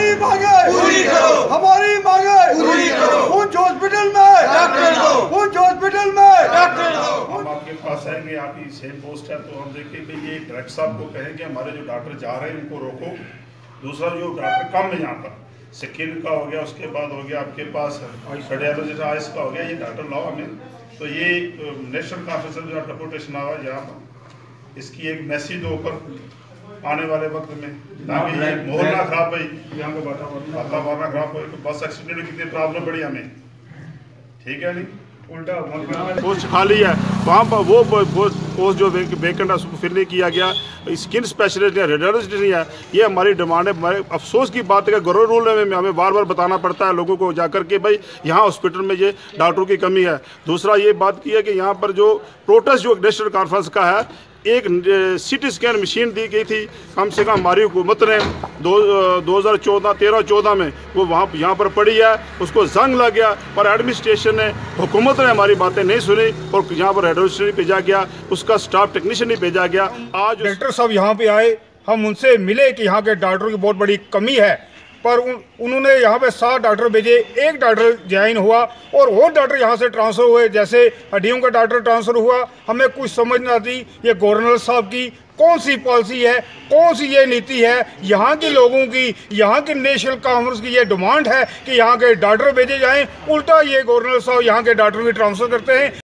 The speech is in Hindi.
हमारी मांगे पूरी करो, हमारी मांगे पूरी करो। पुंछ हॉस्पिटल में डॉक्टर दो, पुंछ हॉस्पिटल में डॉक्टर दो। हम आपके पास आएंगे, आपकी सेम पोस्ट है, तो हम देखें भाई ये डायरेक्टर साहब को कहें कि हमारे जो डॉक्टर जा रहे हैं उनको रोको। दूसरा जो डॉक्टर कम है यहाँ पर, स्किन का हो गया, उसके बाद हो गया आपके पास कार्डियोलॉजिस्ट आइस का हो गया, ये डॉक्टर लाओ हमें। तो ये नेशनल कॉन्फ्रेंस में जो डेपुटेशन आवा यहाँ पर, इसकी एक मैसेज दो ऊपर आने वाले वक्त में, ताकि ये माहौल ना खराब भाई, यहाँ पे वातावरण ना खराब हो। बस एक्सीडेंट में कितनी प्रॉब्लम पड़ी हमें, ठीक है नहीं, उल्टा पोस्ट खाली है वहाँ पर, वो पोस्ट जो वेकेंट है उसको फिर नहीं किया गया। स्किन स्पेशलिस्ट या रेडियोलॉजिस्ट नहीं है, ये हमारी डिमांड है। हमारे अफसोस की बात है कि गवर्नमेंट रूल में हमें बार बार बताना पड़ता है लोगों को जाकर के भाई यहाँ हॉस्पिटल में ये डॉक्टरों की कमी है। दूसरा ये बात की है कि यहाँ पर जो प्रोटेस्ट जो नेशनल कॉन्फ्रेंस का है, एक सीटी स्कैन मशीन दी गई थी कम से कम हमारी हुकूमत ने 2013-14 में, वो वहाँ यहाँ पर पड़ी है, उसको जंग लग गया, पर एडमिनिस्ट्रेशन ने, हुकूमत ने हमारी बातें नहीं सुनी और यहाँ पर रेडियोलॉजिस्ट नहीं भेजा गया, उसका स्टाफ टेक्नीशियन नहीं भेजा गया। आज डॉक्टर साहब यहाँ पे आए, हम उनसे मिले कि यहाँ के डॉक्टरों की बहुत बड़ी कमी है, पर उन्होंने यहाँ पे 7 डॉक्टर भेजे, 1 डॉक्टर ज्वाइन हुआ और वो डॉक्टर यहाँ से ट्रांसफ़र हुए, जैसे हड्डियों का डॉक्टर ट्रांसफ़र हुआ। हमें कुछ समझ नहीं आती ये गवर्नर साहब की कौन सी पॉलिसी है, कौन सी ये नीति है। यहाँ के लोगों की, यहाँ के नेशनल कॉन्फ्रेंस की ये डिमांड है कि यहाँ के डॉक्टर भेजे जाएं, उल्टा ये गवर्नर साहब यहाँ के डॉक्टर की ट्रांसफ़र करते हैं।